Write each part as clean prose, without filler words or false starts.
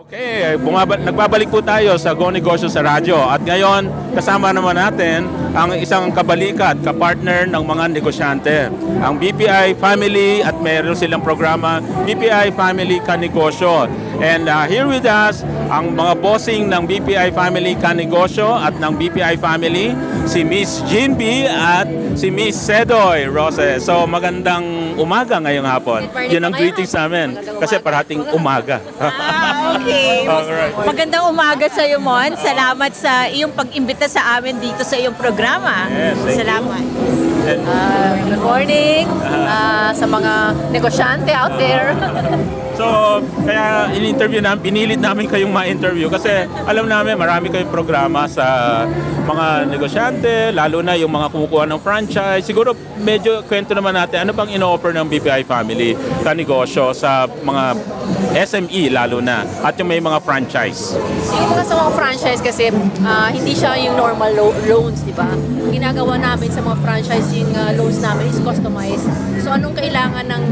Okay, nagbabalik po tayo sa Go Negosyo sa radyo at ngayon kasama naman natin ang isang kabalikat, kapartner ng mga negosyante, ang BPI Family at mayroon silang programa BPI Family Kanegosyo. And here with us ang mga bossing ng BPI Family Kanegosyo at ng BPI Family, si Miss Jean B at si Miss Sedoy Roses. So magandang umaga ngayong hapon. Yun ang greetings namin kasi parating umaga. Okay. Alright. Magandang umaga sa iyo, Mon. Salamat sa iyong pag-imbita sa amin dito sa iyong programa. Yes, thank Salamat. Good morning sa mga negosyante out there. So, kaya in-interview namin, pinilit namin kayong ma-interview kasi alam namin marami kayong programa sa mga negosyante, lalo na yung mga kumukuha ng franchise. Siguro medyo kwento naman natin, ano bang ino-offer ng BPI Family Kanegosyo sa mga SME lalo na at yung may mga franchise? Yung mga sa mga franchise kasi hindi siya yung normal loans, di ba? Ang ginagawa namin sa mga franchising loans namin is customized. So anong kailangan ng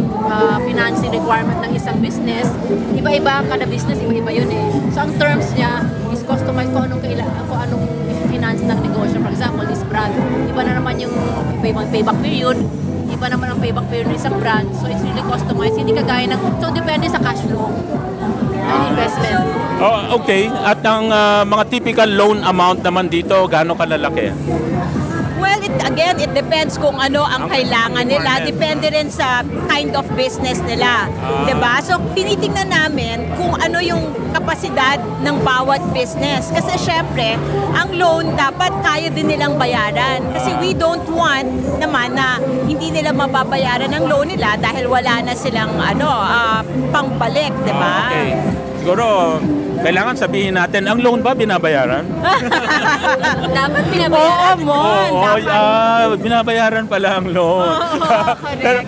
financing requirement ng isang business, iba-iba kada business, iba-iba yun eh. So ang terms niya is customized kung anong finance ng negosyo. For example, this brand, iba na naman yung payback period, iba naman ang payback period ng isang brand. So it's really customized, hindi kagaya ng, so depende sa cash flow and investment. Oh, okay. At ang mga typical loan amount naman dito, gaano kalalaki? Well, it depends kung ano ang kailangan nila. Depende rin sa kind of business nila. 'Di ba? So, tinitingnan namin kung ano yung kapasidad ng bawat business. Kasi syempre, ang loan dapat kaya din nilang bayaran. Kasi we don't want naman na hindi nila mababayaran ang loan nila dahil wala na silang pangbalik, 'di ba? Okay. Siguro, kailangan sabihin natin, ang loan ba binabayaran? Dapat binabayaran. Binabayaran pala ang loan. Pero,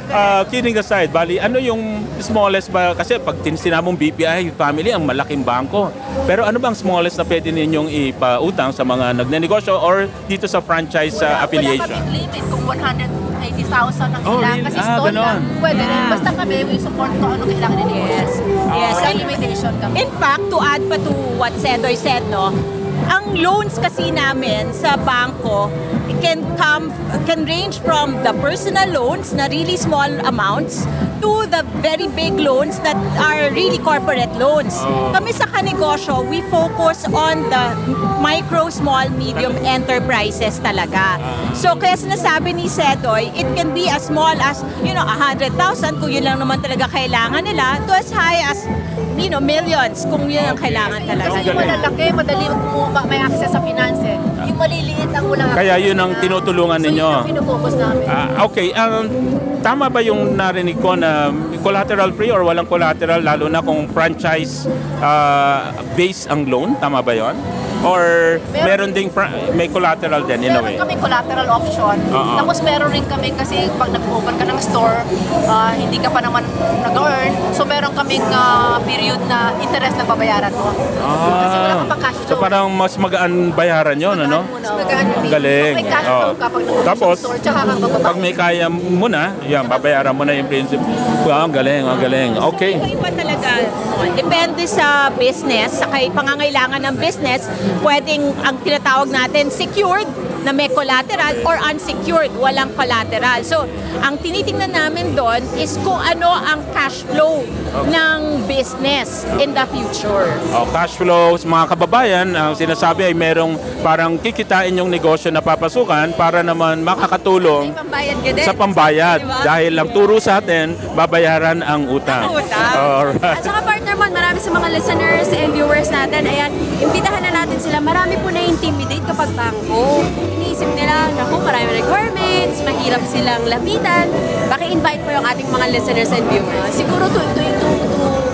kidding aside, bali, ano yung smallest ba? Kasi pag sinabong BPI Family, ang malaking bangko. Pero ano bang smallest na pwede ninyong ipautang sa mga nagnenegosyo or dito sa franchise affiliation? Wala kaming limit kung 180,000 ang kailangan. Really? Kasi stall ganon. lang. Pwede rin. Basta kami, we support kung ano kailangan nila. Yes. Wala limitation kami. In fact, to add pa to what Sedoy said, no, ang loans kasi namin sa bangko can range from the personal loans na really small amounts to the very big loans that are really corporate loans. Kami sa Kanegosyo, we focus on the micro, small, medium enterprises talaga. So kaya sinasabi ni Sedoy, it can be as small as 100,000 kung yun lang naman talaga kailangan nila, to as high as millions kung yun ang kailangan talaga. Kasi yung malalaki, madali may access sa finance eh. Yung maliliit ang walang access. Kaya yun ang tinutulungan ninyo. So yun ang pinofocus namin. Okay, tama ba yung narinig ko na collateral free or walang collateral lalo na kung franchise based ang loan? Tama ba yun? Or meron ding may collateral din in a way? Meron kami collateral option. Tapos meron rin kami kasi pag nag-open ka ng store, hindi ka pa naman nag-earn. So meron kaming period na interest na babayaran mo. Kasi wala ka pa cash flow. So parang mas magaan bayaran yun, ano? Mas magaan yun. Ang galing. Pag may cash flow ka, pag Tapos, store, tsaka kang bababa. pag may kaya mo na, yan, babayaran mo na yung principal. Wow, ang galing, ang galing. Okay. Iba talaga. Depende sa business, sa pangangailangan ng business, pwedeng ang tinatawag natin secured na may collateral or unsecured, walang collateral. So, ang tinitingnan namin doon is kung ano ang cash flow ng business in the future. Cash flow, mga kababayan, ang sinasabi ay merong parang kikitain yung negosyo na papasukan para naman makakatulong Pambayad ka din. sa pambayad. Diba? Dahil ang turo sa atin, babayaran ang utang. Alright. At saka partner Mon, marami sa mga listeners and viewers natin, ayan, imbitahan na natin sila. Marami po na-intimidate kapag bangko. Iniisip nila, naku, marami requirements, mahirap silang lapitan. Baki-invite po yung ating mga listeners and viewers. Siguro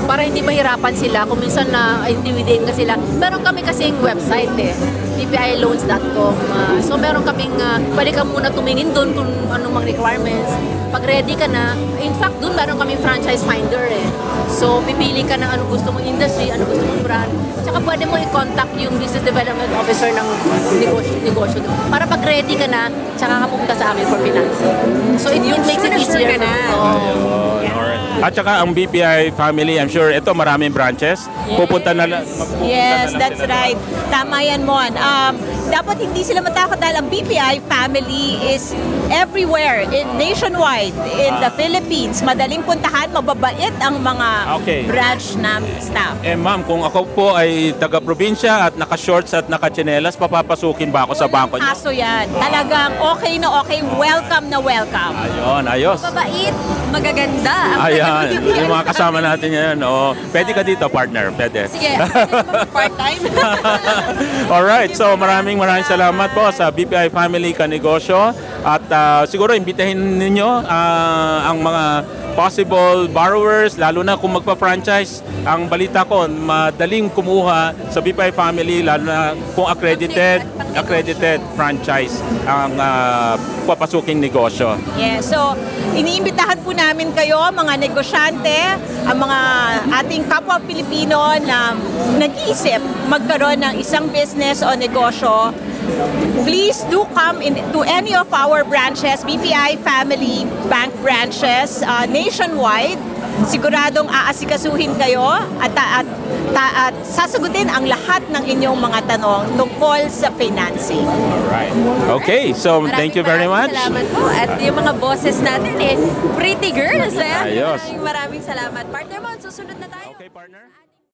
para hindi mahirapan sila kung minsan na intimidate ka sila. Meron kami kasing website bpiloans.com. So meron kaming, pwede ka muna tumingin doon kung anong mga requirements. Pag ready ka na, in fact doon meron kaming franchise finder eh. So pipili ka na anong gusto mong industry, anong gusto mong brand. Tsaka pwede mo i-contact yung business development officer ng negosyo doon. Para pag ready ka na, tsaka ka pupunta sa amin for financing. So it makes it easier ka na. Alright. At saka ang BPI family, I'm sure ito maraming branches. Pupunta na lang. Yes, that's right. Tama yan, Mon. Dapat hindi sila matakot dahil ang BPI family is everywhere, nationwide, in the Philippines. Madaling puntahan, mababait ang mga branch na staff. Ma'am, kung ako po ay taga-probinsya at naka-shorts at naka-tsinelas, papapasukin ba ako sa bangko niyo? Kaso yan. Talagang okay na okay. Welcome na welcome. Ayun, ayos. Mabait, magaganda. Ayan, yung mga kasama natin yan. Oh, pwede ka dito, partner. Pwede. Sige, part-time. Alright, so maraming salamat po sa BPI Family Kanegosyo. At siguro imbitahin ninyo ang mga possible borrowers, lalo na kung magpa-franchise. Ang balita ko, madaling kumuha sa BPI Family, lalo na kung accredited franchise ang papasuking negosyo. Yeah, so iniimbitahan po namin kayo, mga negosyante, ang mga ating kapwa Pilipino na nag-iisip magkaroon ng isang business o negosyo. Please do come to any of our branches, BPI Family Bank branches nationwide. Siguradong aasikasuhin kayo at sasagutin ang lahat ng inyong mga tanong tungkol sa financing. Alright. Okay, so thank you very much. Salamat po. At yung mga bosses natin pretty girls. Ayos. Maraming salamat. Partner mo, susunod na tayo. Okay, partner.